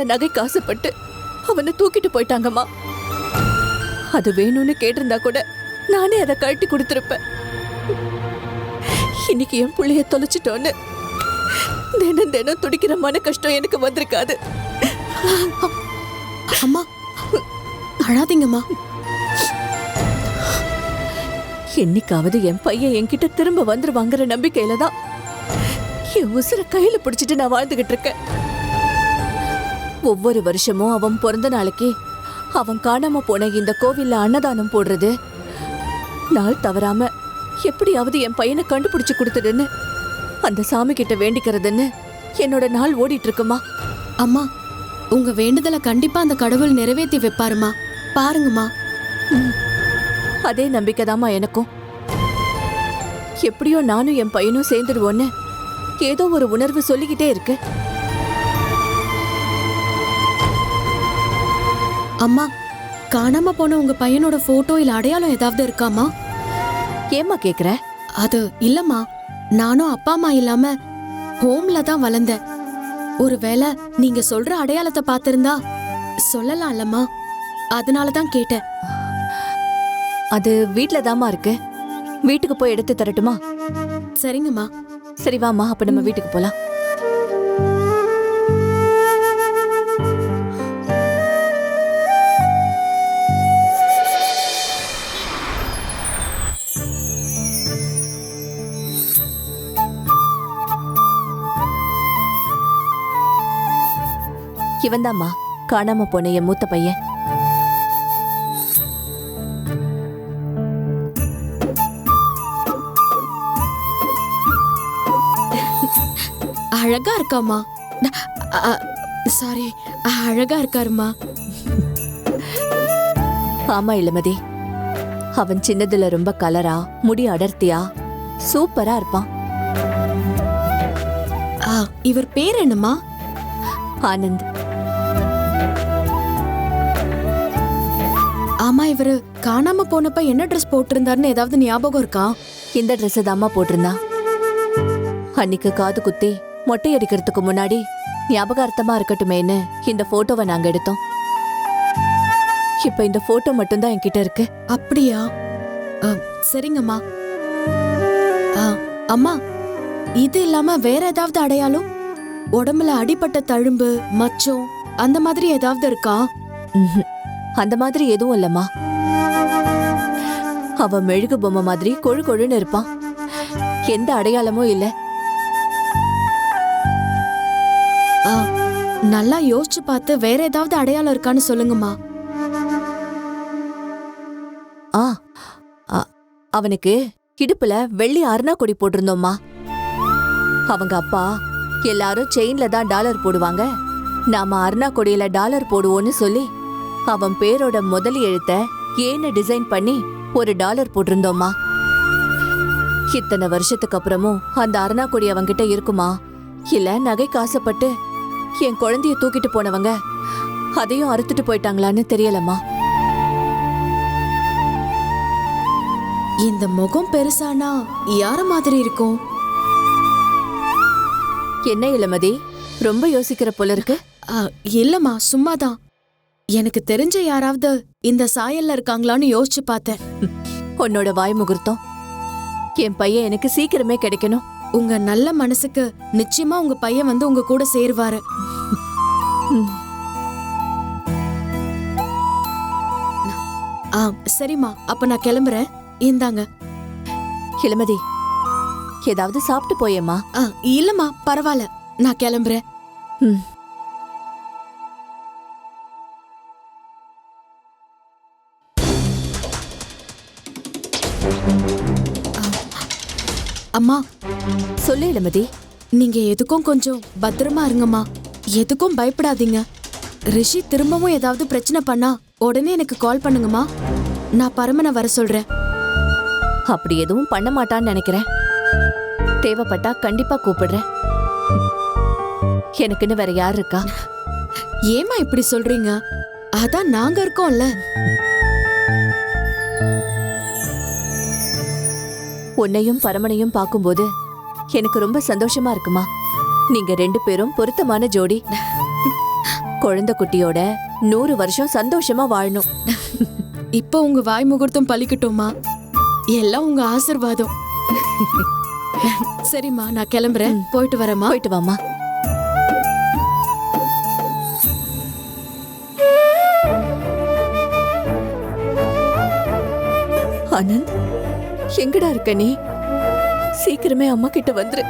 அந்த நகைக்கு ஆசைப்பட்டு அவனை தூக்கிட்டு போயிட்டாங்கம்மா. அது வேணும்னு கேட்டிருந்தா கூட நானே அதை கழட்டி கொடுத்திருப்பேன். இன்னைக்கு என் பிள்ளைய தொலைச்சிட்டோன்னு தினம் தினம் துடிக்கிற மன கஷ்டம் எனக்கு வந்திருக்காது. அம்மா அழாதீங்கம்மா. என்னைக்காவது என் பையன் என்கிட்ட திரும்ப வந்துருவாங்கிற நம்பிக்கையில தான் என் உசுர கையில பிடிச்சிட்டு நான் வாழ்ந்துகிட்டு இருக்கேன். ஒவ்வொரு வருஷமும் அவன் பிறந்த நாளைக்கு அவன் காணாம போன இந்த கோவில்ல அன்னதானம் போடுறது, நாள் தவறாம எப்படியாவது என் பையனை கண்டுபிடிச்சு கொடுத்துடுன்னு அந்த சாமி கிட்ட வேண்டிக்கிறதுன்னு என்னோட நாள் ஓடிட்டு இருக்குமா. அம்மா உங்க வேண்டுதலை கண்டிப்பா அந்த கடவுள் நிறைவேற்றி வைப்பாருமா, பாருங்கம்மா. அதே நம்பிக்கைதாம்மா எனக்கும். எப்படியோ நானும் என் பையனும் சேர்ந்துடுவோன்னு ஏதோ ஒரு உணர்வு சொல்லிக்கிட்டே இருக்கு. அம்மா காணாம போன உங்க பையனோட போட்டோ இல்ல அடையாளம் ஏதாவது இருக்காமா? ஏம்மா கேக்குற? அது இல்லம்மா, நானும் அப்பா அம்மா இல்லாம ஹோம்ல தான் வளர்ந்தேன். ஒருவேளை நீங்க சொல்ற அடையாளத்தை பார்த்திருந்தா சொல்லலாம்லம்மா, அதனாலதான் கேட்டேன். அது வீட்ல தாமா இருக்கு. வீட்டுக்கு போய் எடுத்து தரட்டுமா? சரிங்கம்மா. சரி வாமா, அப்ப நம்ம வீட்டுக்கு போலாம். இவன்தாம்மா காணாம போன என் மூத்த பையன். அழகா இருக்காமா. சாரி, அழகா இருக்காருமா. ஆமா இளமதி, அவன் சின்னதுல ரொம்ப கலரா முடி அடர்த்தியா சூப்பரா இருப்பான். இவர் பேர் என்னம்மா? ஆனந்த். ஆமா, இவரு காணாம போனப்ப என்ன ட்ரெஸ் போட்டிருந்தாருன்னு ஏதாவது ஞாபகம் இருக்கா? இந்த ட்ரெஸ் தாம்மா போட்டிருந்தான். அன்னைக்கு காது குத்தி மொட்டை அடிக்கிறதுக்கு முன்னாடி ஞாபகார்த்தமா இருக்கட்டுமேன்னு இந்த போட்டோவை நாங்க எடுத்தோம். இப்ப இந்த போட்டோ மட்டும்தான் என்கிட்ட இருக்கு. அப்படியா? சரிங்கம்மா. அம்மா, இது இல்லாம வேற ஏதாவது அடையாளம்? உடம்புல அடிபட்ட தழும்பு, மச்சம் அந்த மாதிரி ஏதாவது இருக்கா? அந்த மாதிரி எதுவும் இல்லம்மா. அவ மெழுகு பொம்மை மாதிரி கொழு கொழுன்னு இருப்பான். எந்த அடையாளமும் இல்ல. நல்லா யோசிச்சு பார்த்து வேற ஏதாவது அடையாளம் இருக்கான்னு சொல்லுங்கம்மா. அவனுக்கு இடுப்புல வெள்ளி அருணா கொடி போட்டிருந்தோம்மா. அவங்க அப்பா எல்லாரும் செயின்ல தான் டாலர் போடுவாங்க, நாம அருணா கொடியில டாலர் போடுவோன்னு சொல்லி அவன் பேரோட முதல் எழுத்த ஏன்னு டிசைன் பண்ணி ஒரு டாலர் போட்டிருந்தோம்மா. இத்தனை வருஷத்துக்கு அப்புறமும் அந்த அருணா கொடி அவன்கிட்ட இருக்குமா, இல்ல நகைக்கு ஆசைப்பட்டு என் குழந்தைய தூக்கிட்டு போனவங்க அதையும் அறுத்துட்டு போயிட்டாங்களான்னு தெரியலம்மா. இந்த முகம் பெருசானா யார மாதிரி இருக்கும்? என்ன இளமதி, ரொம்ப யோசிக்கிற போல இருக்கு. இல்லம்மா, சும்மாதான். எனக்கு தெரிஞ்ச யாராவது இந்த சாயல்ல இருக்காங்களான்னு யோசிச்சு பார்த்தேன். உன்னோட வாய் முகூர்த்தம். என் பையன் எனக்கு சீக்கிரமே கிடைக்கணும். உங்க நல்ல மனசுக்கு நிச்சயமா உங்க பையன் வந்து உங்க கூட சேருவாரு. சரிம்மா, அப்ப நான் கிளம்புறேன். இந்தாங்க. இளமதி, ஏதாவது சாப்பிட்டு போயேம்மா. இல்லம்மா, பரவாயில்ல, நான் கிளம்புறேன். அம்மா. சொல்லு இளமதி. நீங்க எதுக்கும் கொஞ்சம் பத்திரமா இருங்கம்மா. எதுக்கும் பயப்படாதீங்க. ரிஷி திரும்பவும் ஏதாவது பிரச்சனை பண்ணா உடனே எனக்கு கால் பண்ணுங்கம்மா. நான் பரமனை வர சொல்றேன். அப்படி எதுவும் பண்ண மாட்டான்னு நினைக்கிறேன். தேவைப்பட்டா கண்டிப்பா கூப்பிடுறேன். எனக்குன்னு வேற யார் இருக்கா? ஏமா இப்படி சொல்றீங்க? அதான் நாங்க இருக்கோம்ல. உன்னையும் பரமனையும் பார்க்கும்போது எனக்கு ரொம்ப சந்தோஷமா இருக்குமா. நீங்க ரெண்டு பேரும் பொருத்தமான ஜோடி. குழந்தை குட்டியோட 100 வருஷம் சந்தோஷமா வாழணும். இப்போ உங்க வாய் முகூர்த்தம் பலிக்கட்டுமா? எல்லாம் உங்க ஆசீர்வாதம். சரிம்மா, நான் கிளம்புறேன். போயிட்டு வரேம்மா. போயிட்டு வாமா. ஆனந்த், எங்கடா இருக்க நீ? சீக்கிரமே அம்மா கிட்ட வந்துரு.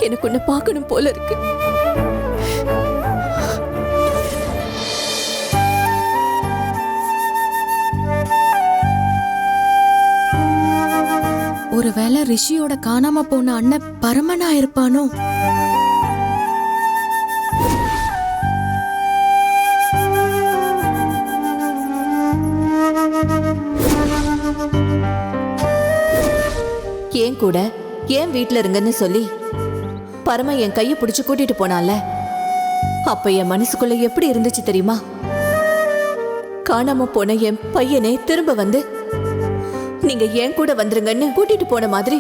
எனக்கு உன்னை பார்க்கணும் போல இருக்கு. ஒருவேளை ரிஷியோட காணாம போன அண்ணன் பரமனா இருப்பானோ? ஏன் கூட ஏன் வீட்ல இருங்கன்னு சொல்லி பரம என் கையை பிடிச்சு கூட்டிட்டு போனால, அப்ப என் மனசுக்குள்ள எப்படி இருந்துச்சு தெரியுமா? காணாம போன என் பையனே திரும்ப வந்து நீங்க ஏன் கூட வந்துருங்கன்னு கூட்டிட்டு போன மாதிரி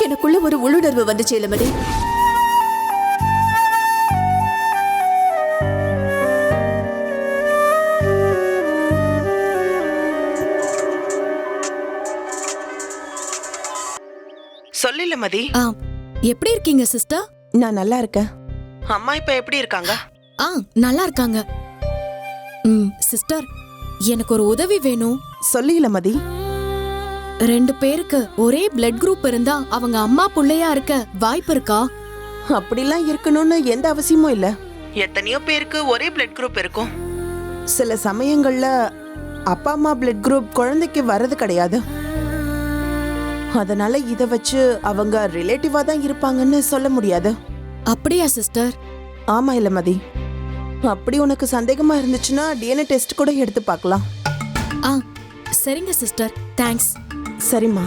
எனக்குள்ள ஒரு உள்ளுணர்வு வந்துச்சு. இளமதி, சொல்லில மதி. எப்படி இருக்கீங்க சிஸ்டர்? நான் நல்லா இருக்கேன். அம்மா இப்ப எப்படி இருக்காங்க? நல்லா இருக்காங்க. சிஸ்டர், எனக்கு ஒரு உதவி வேணும். சொல்லில மதி. 2 பேருக்கு ஒரே பிளட் குரூப் இருந்தா அவங்க அம்மா புள்ளையா இருக்க வாய்ப்பு இருக்கா? அப்படிலாம் இருக்கணும்னு எந்த அவசியமும் இல்ல. எத்தனையோ பேருக்கு ஒரே பிளட் குரூப் இருக்கும். சில சமயங்கள்ல அப்பா அம்மா பிளட் குரூப் குழந்தைக்கு வர்றது கிடையாது. அதனால இத வச்சு அவங்க ரிலேட்டிவா தான் இருப்பாங்கன்னு சொல்ல முடியாது. அப்படியா சிஸ்டர்? ஆமா இளமதி. அப்படி உனக்கு சந்தேகமா இருந்துச்சுன்னா டிஎன்ஏ டெஸ்ட் கூட எடுத்து பார்க்கலாம். சரிங்க சிஸ்டர், தேங்க்ஸ். சரிம்மா.